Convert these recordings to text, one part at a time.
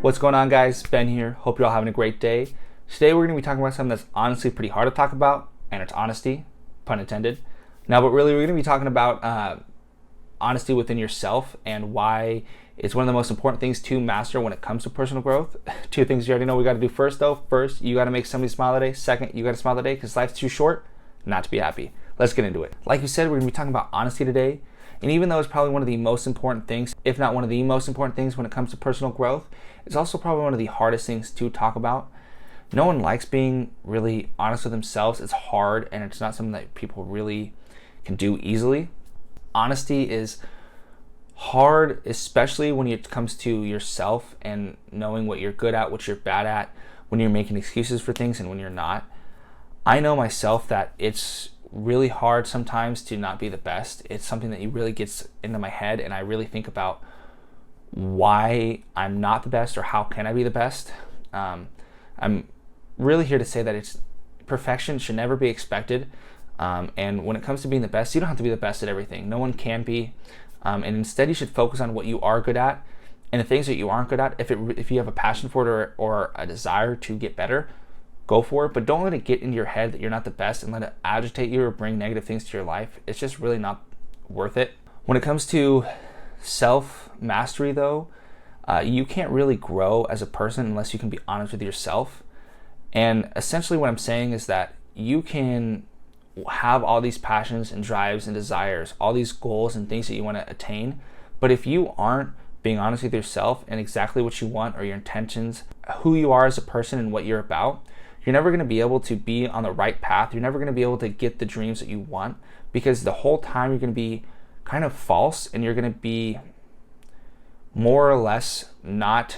What's going on, guys? Ben here. Hope you're all having a great day. Today we're going to be talking about something that's honestly pretty hard to talk about, and it's honesty, pun intended. Now, but really we're going to be talking about honesty within yourself and why it's one of the most important things to master when it comes to personal growth. Two things you already know we got to do first, though. First, you got to make somebody smile today. Second, you got to smile today because life's too short not to be happy. Let's get into it. Like you said, we're going to be talking about honesty today. And even though it's probably one of the most important things, if not one of the most important things when it comes to personal growth, it's also probably one of the hardest things to talk about. No one likes being really honest with themselves. It's hard, and it's not something that people really can do easily. Honesty is hard, especially when it comes to yourself and knowing what you're good at, what you're bad at, when you're making excuses for things and when you're not. I know myself that it's really hard sometimes to not be the best. It's something that really gets into my head, and I really think about why I'm not the best or how can I be the best. I'm really here to say that perfection should never be expected. And when it comes to being the best, you don't have to be the best at everything. No one can be. And instead, you should focus on what you are good at, and the things that you aren't good at. If you have a passion for it or a desire to get better, go for it. But don't let it get into your head that you're not the best and let it agitate you or bring negative things to your life. It's just really not worth it. When it comes to self-mastery, though, you can't really grow as a person unless you can be honest with yourself. And essentially what I'm saying is that you can have all these passions and drives and desires, all these goals and things that you want to attain, but if you aren't being honest with yourself and exactly what you want or your intentions, who you are as a person and what you're about, you're never going to be able to be on the right path. You're never going to be able to get the dreams that you want, because the whole time you're going to be kind of false, and you're going to be more or less you're not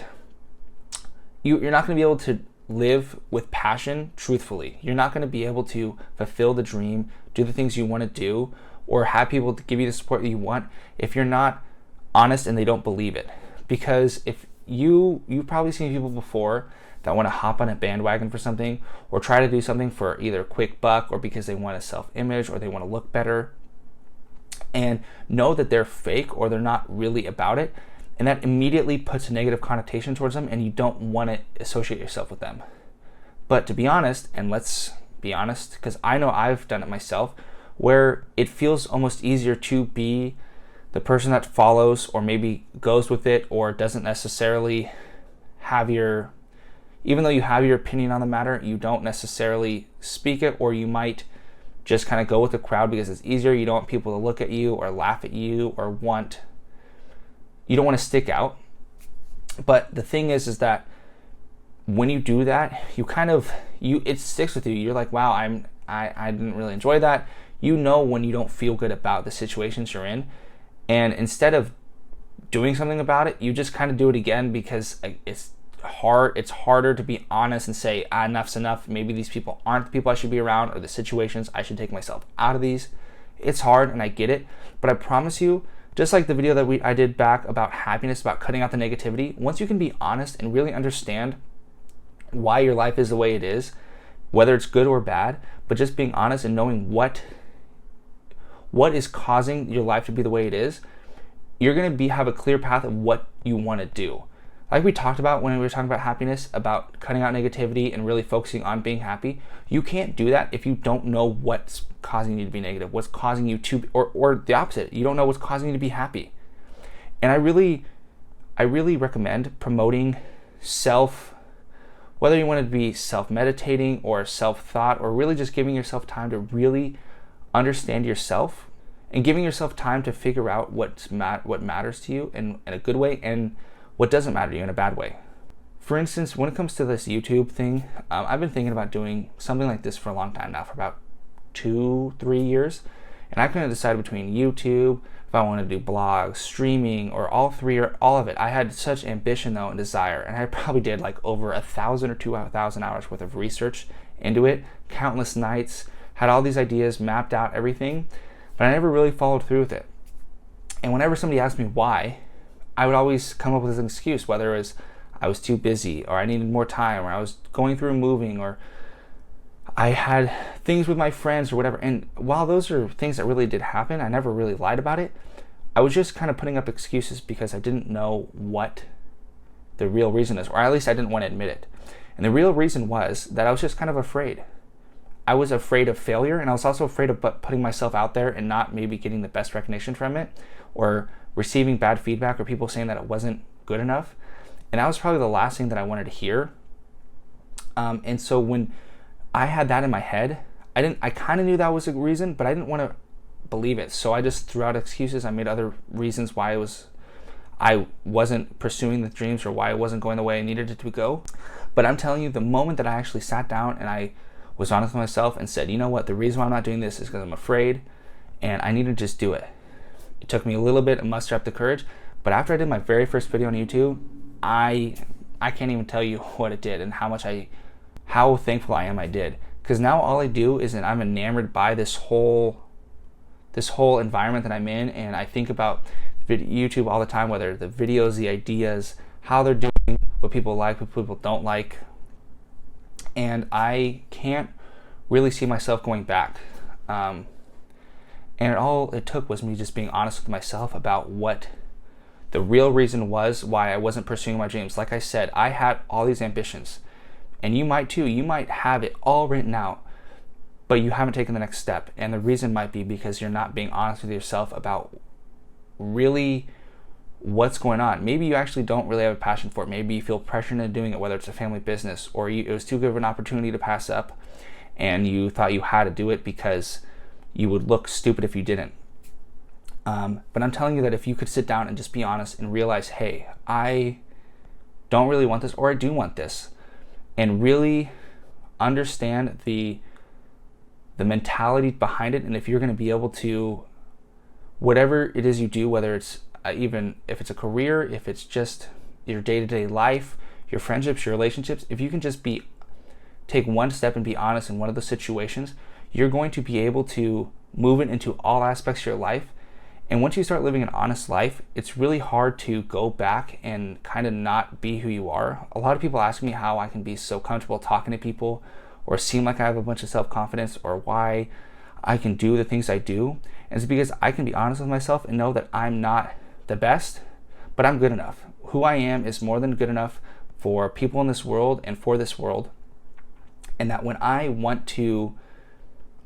going to be able to live with passion truthfully. You're not going to be able to fulfill the dream, do the things you want to do, or have people to give you the support that you want if you're not honest and they don't believe it. Because if you've probably seen people before that want to hop on a bandwagon for something or try to do something for either a quick buck or because they want a self-image or they want to look better, and know that they're fake or they're not really about it, and that immediately puts a negative connotation towards them, and you don't want to associate yourself with them. But to be honest, and let's be honest, because I know I've done it myself, where it feels almost easier to be the person that follows or maybe goes with it or doesn't necessarily have even though you have your opinion on the matter, you don't necessarily speak it, or you might just kind of go with the crowd because it's easier. You don't want people to look at you or laugh at you or you don't want to stick out. But the thing is that when you do that, it sticks with you. You're like, wow, I didn't really enjoy that. You know when you don't feel good about the situations you're in, and instead of doing something about it, you just kind of do it again because it's harder to be honest and say, enough's enough. Maybe these people aren't the people I should be around, or the situations I should take myself out of these. It's hard, and I get it, but I promise you, just like the video that I did back about happiness, about cutting out the negativity, once you can be honest and really understand why your life is the way it is, whether it's good or bad, but just being honest and knowing what is causing your life to be the way it is, you're going to have a clear path of what you want to do. Like we talked about when we were talking about happiness, about cutting out negativity and really focusing on being happy, you can't do that if you don't know what's causing you to be negative, what's causing you to, or the opposite, you don't know what's causing you to be happy. And I really recommend promoting whether you want to be self-meditating or self-thought, or really just giving yourself time to really understand yourself and giving yourself time to figure out what matters to you in a good way and what doesn't matter to you in a bad way. For instance, when it comes to this YouTube thing, I've been thinking about doing something like this for a long time now, for about 2-3 years, and I couldn't decide between YouTube, if I want to do blogs, streaming, or all three, or all of it. I had such ambition though and desire, and I probably did like over 1,000 or 2,000 hours worth of research into it, countless nights, had all these ideas mapped out, everything, but I never really followed through with it. And whenever somebody asked me why, I would always come up with an excuse, whether it was I was too busy, or I needed more time, or I was going through moving, or I had things with my friends or whatever. And while those are things that really did happen, I never really lied about it. I was just kind of putting up excuses because I didn't know what the real reason is, or at least I didn't want to admit it. And the real reason was that I was just kind of afraid. I was afraid of failure, and I was also afraid of putting myself out there and not maybe getting the best recognition from it, or receiving bad feedback, or people saying that it wasn't good enough. And that was probably the last thing that I wanted to hear. And so when I had that in my head, I kind of knew that was a reason, but I didn't want to believe it. So I just threw out excuses. I made other reasons why I wasn't pursuing the dreams, or why it wasn't going the way I needed it to go. But I'm telling you, the moment that I actually sat down and I was honest with myself and said, you know what, the reason why I'm not doing this is because I'm afraid, and I need to just do it. It took me a little bit to muster up the courage, but after I did my very first video on YouTube, I can't even tell you what it did and how thankful I am I did. Because now all I do is that I'm enamored by this whole environment that I'm in, and I think about YouTube all the time, whether the videos, the ideas, how they're doing, what people like, what people don't like. And I can't really see myself going back. And all it took was me just being honest with myself about what the real reason was why I wasn't pursuing my dreams. Like I said, I had all these ambitions, and you might too. You might have it all written out, but you haven't taken the next step. And the reason might be because you're not being honest with yourself about really what's going on. Maybe you actually don't really have a passion for it. Maybe you feel pressure into doing it, whether it's a family business, or it was too good of an opportunity to pass up, and you thought you had to do it because you would look stupid if you didn't. But I'm telling you that if you could sit down and just be honest and realize, hey, I don't really want this, or I do want this, and really understand the mentality behind it, and if you're going to be able to, whatever it is you do, whether it's even if it's a career, if it's just your day-to-day life, your friendships, your relationships, if you can just take one step and be honest in one of those situations, you're going to be able to move it into all aspects of your life. And once you start living an honest life, it's really hard to go back and kind of not be who you are. A lot of people ask me how I can be so comfortable talking to people, or seem like I have a bunch of self-confidence, or why I can do the things I do. And it's because I can be honest with myself and know that I'm not the best, but I'm good enough. Who I am is more than good enough for people in this world and for this world. And that when I want to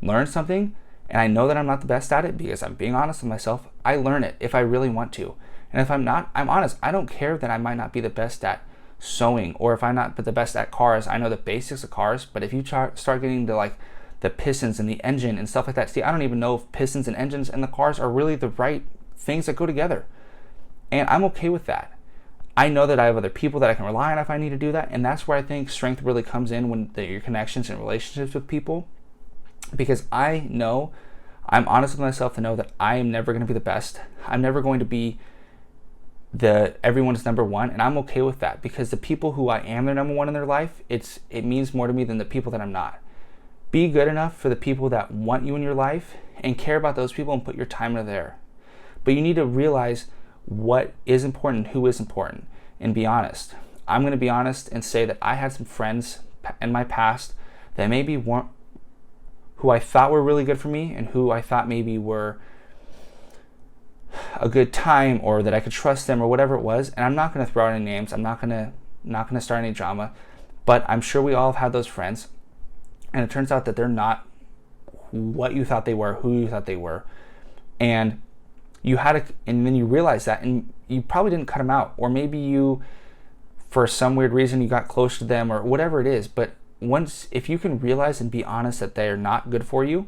learn something, and I know that I'm not the best at it because I'm being honest with myself, I learn it if I really want to. And if I'm not, I'm honest. I don't care that I might not be the best at sewing, or if I'm not the best at cars. I know the basics of cars, but if you start getting to like the pistons and the engine and stuff like that, see, I don't even know if pistons and engines and the cars are really the right things that go together. And I'm okay with that. I know that I have other people that I can rely on if I need to do that. And that's where I think strength really comes in, when your connections and relationships with people. Because I know, I'm honest with myself to know that I am never going to be the best. I'm never going to be everyone's number one. And I'm okay with that, because the people who I am their number one in their life, it means more to me than the people that I'm not. Be good enough for the people that want you in your life, and care about those people, and put your time into there. But you need to realize what is important, who is important, and be honest. I'm going to be honest and say that I had some friends in my past that maybe weren't who I thought were really good for me, and who I thought maybe were a good time, or that I could trust them, or whatever it was. And I'm not going to throw out any names. I'm not going to start any drama. But I'm sure we all have had those friends, and it turns out that they're not what you thought they were, who you thought they were, and then you realize that, and you probably didn't cut them out, or maybe you, for some weird reason, you got close to them, or whatever it is. But if you can realize and be honest that they are not good for you,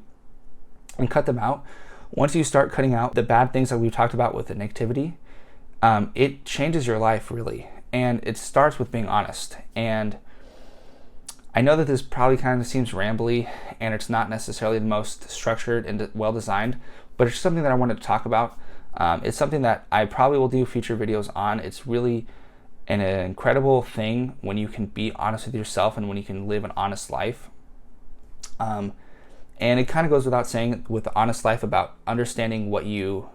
and cut them out, once you start cutting out the bad things that we've talked about with the negativity, it changes your life really. And it starts with being honest. And I know that this probably kind of seems rambly, and it's not necessarily the most structured and well designed, but it's something that I wanted to talk about. It's something that I probably will do future videos on. It's really an incredible thing when you can be honest with yourself, and when you can live an honest life. And it kind of goes without saying, with the honest life, about understanding what you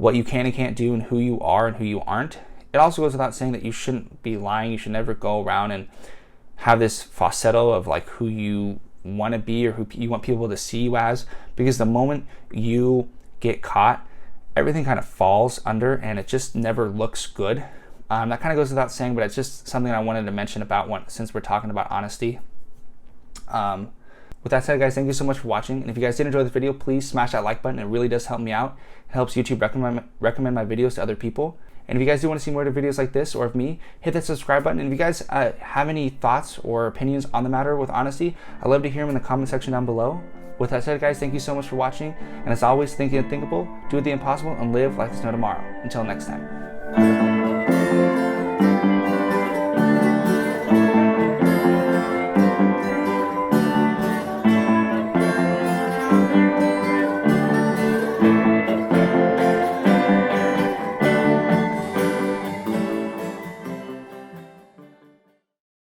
can and can't do, and who you are and who you aren't. It also goes without saying that you shouldn't be lying. You should never go around and have this falsetto of like who you want to be, or who you want people to see you as, because the moment you get caught, everything kind of falls under, and it just never looks good. That kind of goes without saying, but it's just something I wanted to mention about since we're talking about honesty. With that said, guys, thank you so much for watching. And if you guys did enjoy this video, please smash that like button. It really does help me out. It helps YouTube recommend my videos to other people. And if you guys do want to see more videos like this or of me, hit that subscribe button. And if you guys have any thoughts or opinions on the matter with honesty, I'd love to hear them in the comment section down below. With that said, guys, thank you so much for watching. And as always, think the unthinkable, do the impossible, and live like there's no tomorrow. Until next time.